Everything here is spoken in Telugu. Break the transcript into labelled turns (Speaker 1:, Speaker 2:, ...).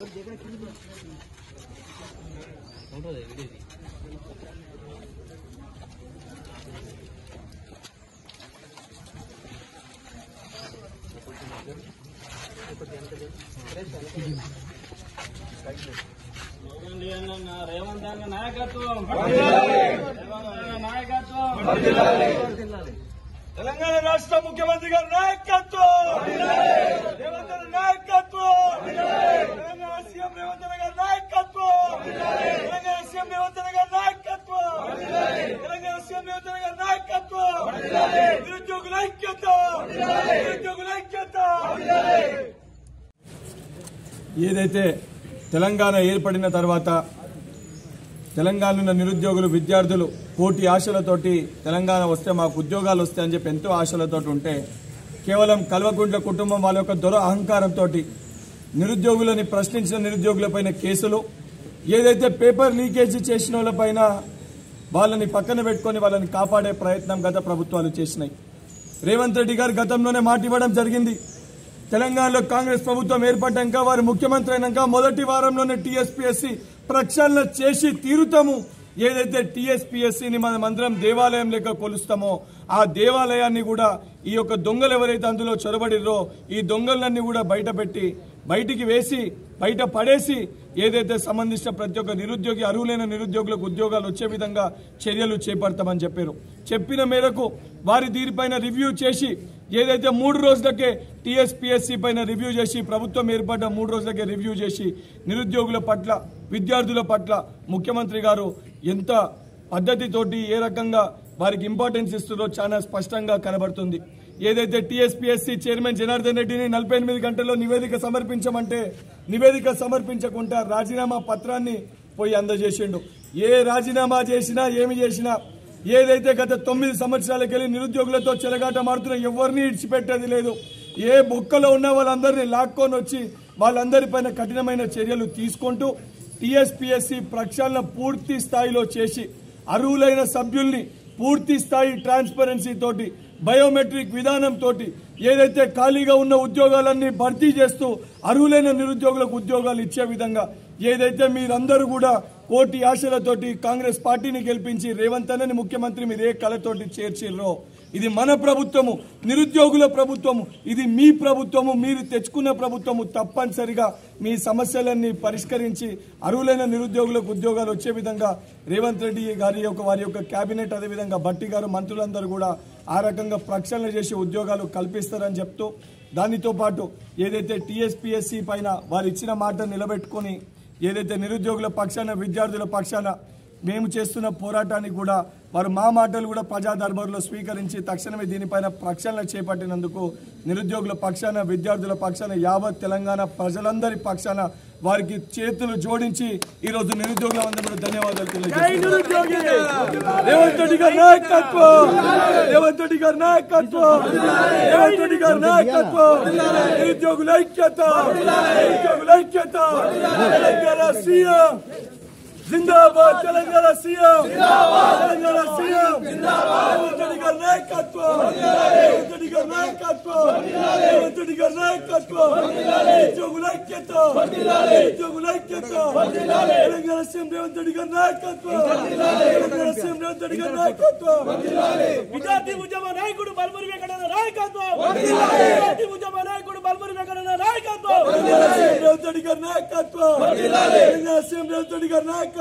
Speaker 1: రేవంత్ అన్న నాయకత్వం తెలంగాణ రాష్ట్ర ముఖ్యమంత్రి గారి నాయకత్వం రేవంత్ అన్న నాయకత్వం తెలంగాణ సీఎం రేవంత్ అన్న గారి నాయకత్వం తెలంగాణ సీఎం రేవంత్ అన్న గారి నాయకత్వం తెలంగాణ సీఎం రేవంత్ అన్న గారి నాయకత్వం నిరుద్యోగుల ఐక్యత నిరుద్యోగుల ఐక్యత ఏదైతే తెలంగాణ ఏర్పడిన తర్వాత తెలంగాణలో నిరుద్యోగులు విద్యార్థులు కోటి ఆశలతోటి తెలంగాణ వస్తే మాకు ఉద్యోగాలు వస్తాయని చెప్పి ఎంతో ఆశలతోటి ఉంటే కేవలం కల్వకుంట్ల కుటుంబం వాళ్ళ యొక్క దొర అహంకారంతో నిరుద్యోగులని ప్రశ్నించిన నిరుద్యోగులపైన కేసులు ఏదైతే పేపర్ లీకేజీ చేసిన వాళ్ళపైన వాళ్ళని పక్కన పెట్టుకొని వాళ్ళని కాపాడే ప్రయత్నం గత ప్రభుత్వాలు చేసినాయి. రేవంత్ రెడ్డి గారు గతంలోనే మాట ఇవ్వడం జరిగింది. తెలంగాణలో కాంగ్రెస్ ప్రభుత్వం ఏర్పడ్డాక వారు ముఖ్యమంత్రి అయినాక మొదటి వారంలోనే టీఎస్పీఎస్సీ ప్రక్షాళన చేసి తీరుతాము. ఏదైతే టీఎస్పీఎస్సీని మనం అందరం దేవాలయం లెక్క కొలుస్తామో ఆ దేవాలయాన్ని కూడా ఈ యొక్క దొంగలు ఎవరైతే అందులో చొరబడిరో ఈ దొంగలన్నీ కూడా బయటికి వేసి బయట పడేసి ఏదైతే సంబంధించిన ప్రతి ఒక్క నిరుద్యోగి అర్హులైన నిరుద్యోగులకు ఉద్యోగాలు వచ్చే విధంగా చర్యలు చేపడతామని చెప్పారు. చెప్పిన మేరకు వారి దీనిపైన రివ్యూ చేసి ఏదైతే 3 రోజులకే టీఎస్పీఎస్సీ పైన రివ్యూ చేసి ప్రభుత్వం ఏర్పడ్డ 3 రోజులకే రివ్యూ చేసి నిరుద్యోగుల పట్ల విద్యార్థుల పట్ల ముఖ్యమంత్రి గారు ఎంత పద్ధతితోటి ఏ రకంగా వారికి ఇంపార్టెన్స్ ఇస్తుందో చాలా స్పష్టంగా కనబడుతుంది. ఏదైతే టీఎస్పీఎస్సీ చైర్మన్ జనార్దన్ రెడ్డిని 48 గంటల్లో నివేదిక సమర్పించమంటే నివేదిక సమర్పించకుండా రాజీనామా పత్రాన్ని పోయి అందజేసిండు. ఏ రాజీనామా చేసినా ఏమి చేసినా ఏదైతే గత 9 సంవత్సరాలకెళ్ళి నిరుద్యోగులతో చెలగాట మారుతున్న ఎవరిని ఇడిచిపెట్టేది లేదు. ఏ బొక్కలో ఉన్న వాళ్ళందరినీ లాక్కొని వచ్చి వాళ్ళందరిపైన కఠినమైన చర్యలు తీసుకుంటూ టీఎస్పీఎస్సీ ప్రక్షాళన పూర్తి స్థాయిలో చేసి అర్హులైన సభ్యుల్ని పూర్తి స్థాయి ట్రాన్స్పరెన్సీ తోటి బయోమెట్రిక్ విధానంతో ఏదైతే ఖాళీగా ఉన్న ఉద్యోగాలన్నీ భర్తీ చేస్తూ అర్హులైన నిరుద్యోగులకు ఉద్యోగాలు ఇచ్చే విధంగా ఏదైతే మీరందరూ కూడా కోటి ఆశలతోటి కాంగ్రెస్ పార్టీని గెలిపించి రేవంత్ అన్నని ముఖ్యమంత్రి మీరు ఏ కళతోటి చేర్చిర్రో ఇది మన ప్రభుత్వము, నిరుద్యోగుల ప్రభుత్వము, ఇది మీ ప్రభుత్వము, మీరు తెచ్చుకున్న ప్రభుత్వము. తప్పనిసరిగా మీ సమస్యలన్నీ పరిష్కరించి అర్హులైన నిరుద్యోగులకు ఉద్యోగాలు వచ్చే విధంగా రేవంత్ రెడ్డి గారి వారి యొక్క కేబినెట్ అదేవిధంగా భట్టి గారు మంత్రులందరూ కూడా ఆ రకంగా ప్రక్షాళన చేసి ఉద్యోగాలు కల్పిస్తారని చెప్తూ దానితో పాటు ఏదైతే టీఎస్పీఎస్సీ పైన వారు ఇచ్చిన మాట నిలబెట్టుకొని ఏదైతే నిరుద్యోగుల పక్షాన విద్యార్థుల పక్షాన మేము చేస్తున్న పోరాటానికి కూడా వారు మా మాటలు కూడా ప్రజా దర్బారులో స్వీకరించి తక్షణమే దీనిపైన ప్రక్షాళన చేపట్టినందుకు నిరుద్యోగుల పక్షాన విద్యార్థుల పక్షాన యావత్ తెలంగాణ ప్రజలందరి పక్షాన వారికి చేతులు జోడించి ఈ రోజు నిరుద్యోగులందరూ ధన్యవాదాలు తెలియజేస్తున్నాం. రేవంత్ రెడ్డి గారి నాయకత్వం, రేవంత్ రెడ్డి గారి నాయకత్వం, రేవంత్ రెడ్డి గారి నాయకత్వం, నిరుద్యోగుల ఐక్యత, నిరుద్యోగుల ఐక్యత, తెలంగాణ సీఎం జిందాబాద్, తెలంగాణ సీఎం తెలంగాణ సీఎం రేవంత్ రెడ్డి గారి నాయకత్వం, రేవంత్ రెడ్డి గారి నాయకత్వం, రేవంత్ రెడ్డి గారి నాయకత్వం, నిరుద్యోగుల ఐక్యత, నిరుద్యోగుల ఐక్యత, తెలంగాణ సీఎం రేవంత్ రెడ్డి గారి నాయకత్వం, తెలంగాణ సీఎం రేవంత్ రెడ్డి గారి నాయకత్వం, విద్యార్థి ఉద్యమ నాయకుడు బల్మూరి వెంకటరమణ నాయకత్వం, విద్యార్థి ఉద్యమ నాయకుడు బల్మూరి వెంకటరమణ నాయకత్వం, రేవంత్ రెడ్డి గారి నాయకత్వం, తెలంగాణ సీఎం రేవంత్ రెడ్డి గారి నాయకత్వం.